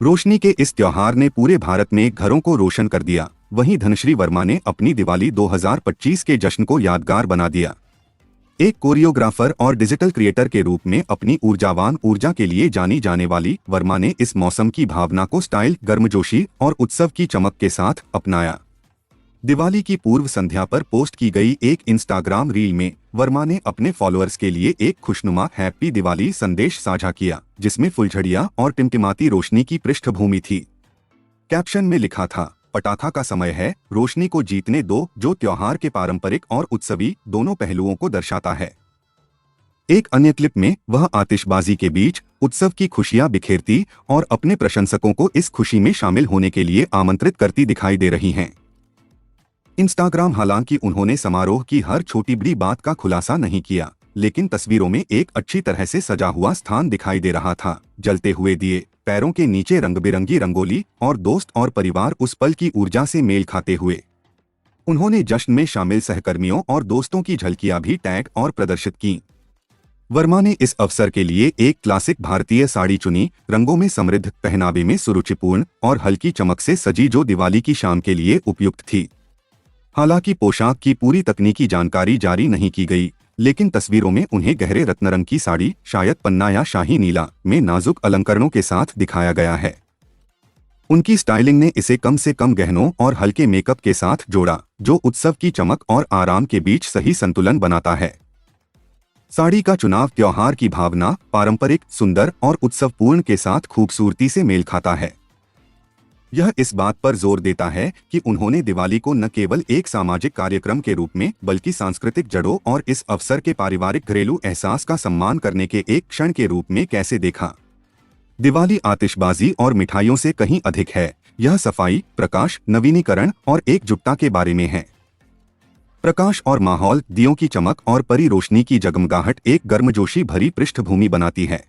रोशनी के इस त्योहार ने पूरे भारत में घरों को रोशन कर दिया। वहीं धनश्री वर्मा ने अपनी दिवाली 2025 के जश्न को यादगार बना दिया। एक कोरियोग्राफर और डिजिटल क्रिएटर के रूप में अपनी ऊर्जावान ऊर्जा के लिए जानी जाने वाली वर्मा ने इस मौसम की भावना को स्टाइल, गर्मजोशी और उत्सव की चमक के साथ अपनाया। दिवाली की पूर्व संध्या पर पोस्ट की गई एक इंस्टाग्राम रील में वर्मा ने अपने फॉलोअर्स के लिए एक खुशनुमा हैप्पी दिवाली संदेश साझा किया, जिसमें फुलझड़ियां और टिमटिमाती रोशनी की पृष्ठभूमि थी। कैप्शन में लिखा था, पटाखा का समय है, रोशनी को जीतने दो, जो त्योहार के पारंपरिक और उत्सवी दोनों पहलुओं को दर्शाता है। एक अन्य क्लिप में वह आतिशबाजी के बीच उत्सव की खुशियां बिखेरती और अपने प्रशंसकों को इस खुशी में शामिल होने के लिए आमंत्रित करती दिखाई दे रही हैं। इंस्टाग्राम हालांकि उन्होंने समारोह की हर छोटी बड़ी बात का खुलासा नहीं किया, लेकिन तस्वीरों में एक अच्छी तरह से सजा हुआ स्थान दिखाई दे रहा था। जलते हुए दिए, पैरों के नीचे रंग बिरंगी रंगोली और दोस्त और परिवार उस पल की ऊर्जा से मेल खाते हुए। उन्होंने जश्न में शामिल सहकर्मियों और दोस्तों की झलकियां भी टैग और प्रदर्शित की। वर्मा ने इस अवसर के लिए एक क्लासिक भारतीय साड़ी चुनी, रंगों में समृद्ध, पहनावे में सुरुचिपूर्ण और हल्की चमक से सजी, जो दिवाली की शाम के लिए उपयुक्त थी। हालांकि पोशाक की पूरी तकनीकी जानकारी जारी नहीं की गई, लेकिन तस्वीरों में उन्हें गहरे रत्न रंग की साड़ी, शायद पन्ना या शाही नीला, में नाजुक अलंकरणों के साथ दिखाया गया है। उनकी स्टाइलिंग ने इसे कम से कम गहनों और हल्के मेकअप के साथ जोड़ा, जो उत्सव की चमक और आराम के बीच सही संतुलन बनाता है। साड़ी का चुनाव त्योहार की भावना, पारंपरिक, सुंदर और उत्सवपूर्ण के साथ खूबसूरती से मेल खाता है। यह इस बात पर जोर देता है कि उन्होंने दिवाली को न केवल एक सामाजिक कार्यक्रम के रूप में, बल्कि सांस्कृतिक जड़ों और इस अवसर के पारिवारिक घरेलू एहसास का सम्मान करने के एक क्षण के रूप में कैसे देखा। दिवाली आतिशबाजी और मिठाइयों से कहीं अधिक है। यह सफाई, प्रकाश, नवीनीकरण और एकजुटता के बारे में है। प्रकाश और माहौल, दियों की चमक और परी रोशनी की जगमगाहट एक गर्मजोशी भरी पृष्ठभूमि बनाती है।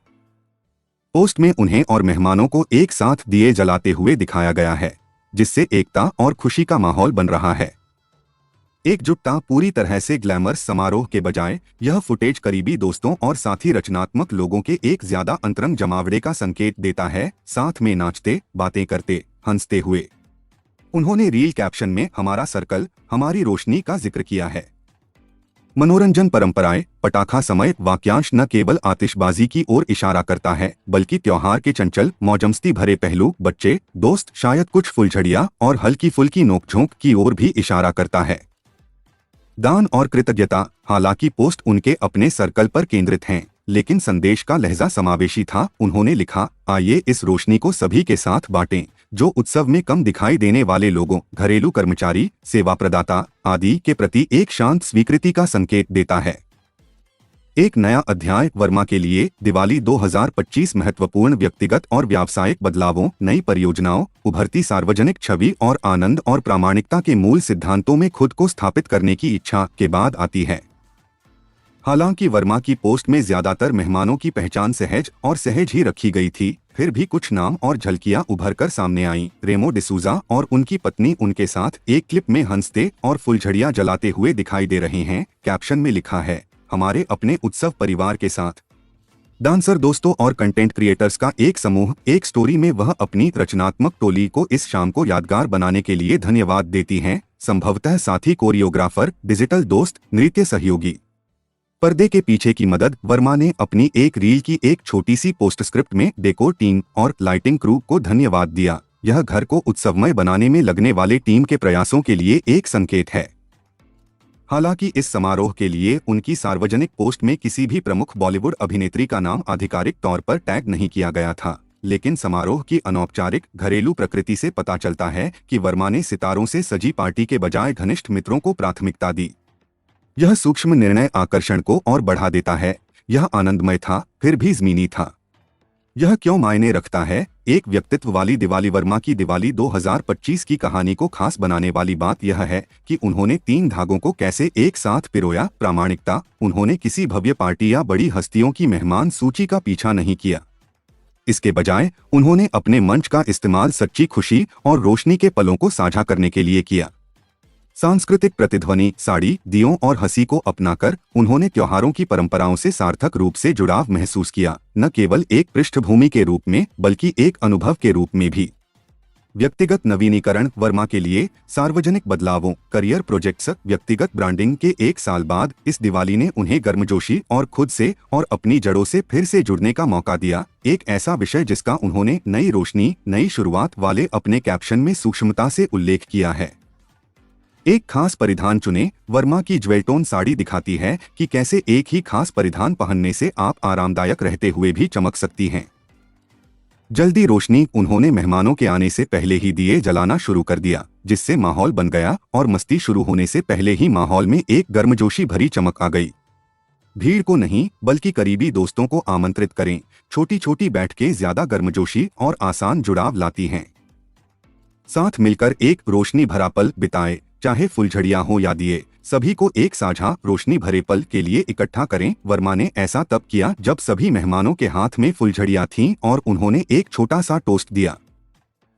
पोस्ट में उन्हें और मेहमानों को एक साथ दिए जलाते हुए दिखाया गया है, जिससे एकता और खुशी का माहौल बन रहा है। एकजुटता पूरी तरह से ग्लैमरस समारोह के बजाय यह फुटेज करीबी दोस्तों और साथी रचनात्मक लोगों के एक ज्यादा अंतरंग जमावड़े का संकेत देता है, साथ में नाचते, बातें करते, हंसते हुए। उन्होंने रील कैप्शन में हमारा सर्कल, हमारी रोशनी का जिक्र किया है। मनोरंजन परंपराएं, पटाखा समय वाक्यांश न केवल आतिशबाजी की ओर इशारा करता है, बल्कि त्योहार के चंचल, मौजमस्ती भरे पहलू, बच्चे, दोस्त, शायद कुछ फुलझड़ियां और हल्की फुल्की नोकझोंक की ओर भी इशारा करता है। दान और कृतज्ञता, हालांकि पोस्ट उनके अपने सर्कल पर केंद्रित हैं, लेकिन संदेश का लहजा समावेशी था। उन्होंने लिखा, आइए इस रोशनी को सभी के साथ बांटें, जो उत्सव में कम दिखाई देने वाले लोगों, घरेलू कर्मचारी, सेवा प्रदाता आदि के प्रति एक शांत स्वीकृति का संकेत देता है। एक नया अध्याय वर्मा के लिए दिवाली 2025 महत्वपूर्ण व्यक्तिगत और व्यावसायिक बदलावों, नई परियोजनाओं, उभरती सार्वजनिक छवि और आनंद और प्रामाणिकता के मूल सिद्धांतों में खुद को स्थापित करने की इच्छा के बाद आती है। हालांकि वर्मा की पोस्ट में ज्यादातर मेहमानों की पहचान सहज और सहज ही रखी गई थी, फिर भी कुछ नाम और झलकियां उभरकर सामने आईं। रेमो डिसूजा और उनकी पत्नी उनके साथ एक क्लिप में हंसते और फुलझड़ियां जलाते हुए दिखाई दे रहे हैं। कैप्शन में लिखा है, हमारे अपने उत्सव परिवार के साथ। डांसर दोस्तों और कंटेंट क्रिएटर्स का एक समूह एक स्टोरी में वह अपनी रचनात्मक टोली को इस शाम को यादगार बनाने के लिए धन्यवाद देती हैं, संभवतः साथी कोरियोग्राफर, डिजिटल दोस्त, नृत्य सहयोगी। पर्दे के पीछे की मदद, वर्मा ने अपनी एक रील की एक छोटी सी पोस्टस्क्रिप्ट में डेकोर टीम और लाइटिंग क्रू को धन्यवाद दिया। यह घर को उत्सवमय बनाने में लगने वाले टीम के प्रयासों के लिए एक संकेत है। हालांकि इस समारोह के लिए उनकी सार्वजनिक पोस्ट में किसी भी प्रमुख बॉलीवुड अभिनेत्री का नाम आधिकारिक तौर पर टैग नहीं किया गया था, लेकिन समारोह की अनौपचारिक, घरेलू प्रकृति से पता चलता है कि वर्मा ने सितारों से सजी पार्टी के बजाय घनिष्ठ मित्रों को प्राथमिकता दी। यह सूक्ष्म निर्णय आकर्षण को और बढ़ा देता है। यह आनंदमय था, फिर भी ज़मीनी था। यह क्यों मायने रखता है? एक व्यक्तित्व वाली दिवाली वर्मा की दिवाली 2025 की कहानी को खास बनाने वाली बात यह है कि उन्होंने 3 धागों को कैसे एक साथ पिरोया। प्रामाणिकता, उन्होंने किसी भव्य पार्टी या बड़ी हस्तियों की मेहमान सूची का पीछा नहीं किया। इसके बजाय उन्होंने अपने मंच का इस्तेमाल सच्ची खुशी और रोशनी के पलों को साझा करने के लिए किया। सांस्कृतिक प्रतिध्वनि, साड़ी, दियों और हंसी को अपनाकर उन्होंने त्योहारों की परंपराओं से सार्थक रूप से जुड़ाव महसूस किया, न केवल एक पृष्ठभूमि के रूप में बल्कि एक अनुभव के रूप में भी। व्यक्तिगत नवीनीकरण, वर्मा के लिए सार्वजनिक बदलावों, करियर प्रोजेक्ट्स, व्यक्तिगत ब्रांडिंग के 1 साल बाद इस दिवाली ने उन्हें गर्मजोशी और खुद से और अपनी जड़ों से फिर से जुड़ने का मौका दिया, एक ऐसा विषय जिसका उन्होंने नई रोशनी, नई शुरुआत वाले अपने कैप्शन में सूक्ष्मता से उल्लेख किया है। एक खास परिधान चुने। वर्मा की ज्वेलटोन साड़ी दिखाती है कि कैसे एक ही खास परिधान पहनने से आप आरामदायक रहते हुए भी चमक सकती हैं। जल्दी रोशनी, उन्होंने मेहमानों के आने से पहले ही दिए जलाना शुरू कर दिया, जिससे माहौल बन गया और मस्ती शुरू होने से पहले ही माहौल में एक गर्मजोशी भरी चमक आ गई। भीड़ को नहीं बल्कि करीबी दोस्तों को आमंत्रित करें। छोटी छोटी बैठकें ज्यादा गर्मजोशी और आसान जुड़ाव लाती हैं। साथ मिलकर एक रोशनी भरा पल बिताएं, चाहे फुलझड़ियां हो या दिए, सभी को एक साझा रोशनी भरे पल के लिए इकट्ठा करें। वर्मा ने ऐसा तब किया जब सभी मेहमानों के हाथ में फुलझड़ियां थीं और उन्होंने एक छोटा सा टोस्ट दिया।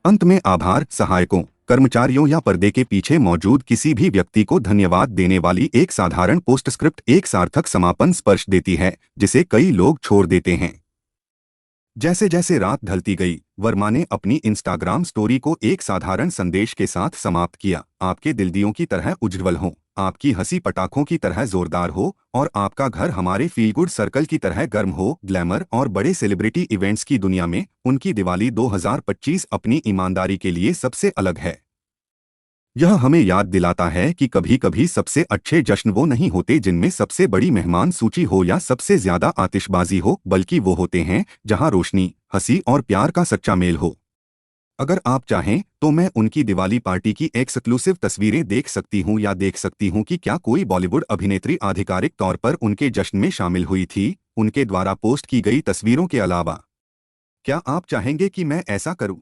अंत में आभार, सहायकों, कर्मचारियों या पर्दे के पीछे मौजूद किसी भी व्यक्ति को धन्यवाद देने वाली एक साधारण पोस्टस्क्रिप्ट एक सार्थक समापन स्पर्श देती है, जिसे कई लोग छोड़ देते हैं। जैसे जैसे रात ढलती गई, वर्मा ने अपनी इंस्टाग्राम स्टोरी को एक साधारण संदेश के साथ समाप्त किया। आपके दिल दियों की तरह उज्ज्वल हो, आपकी हंसी पटाखों की तरह जोरदार हो और आपका घर हमारे फील गुड सर्कल की तरह गर्म हो। ग्लैमर और बड़े सेलिब्रिटी इवेंट्स की दुनिया में उनकी दिवाली 2025 अपनी ईमानदारी के लिए सबसे अलग है। यह हमें याद दिलाता है कि कभी कभी सबसे अच्छे जश्न वो नहीं होते जिनमें सबसे बड़ी मेहमान सूची हो या सबसे ज्यादा आतिशबाजी हो, बल्कि वो होते हैं जहां रोशनी, हंसी और प्यार का सच्चा मेल हो। अगर आप चाहें तो मैं उनकी दिवाली पार्टी की एक्सक्लूसिव तस्वीरें देख सकती हूं या देख सकती हूं कि क्या कोई बॉलीवुड अभिनेत्री आधिकारिक तौर पर उनके जश्न में शामिल हुई थी, उनके द्वारा पोस्ट की गई तस्वीरों के अलावा। क्या आप चाहेंगे कि मैं ऐसा करूं?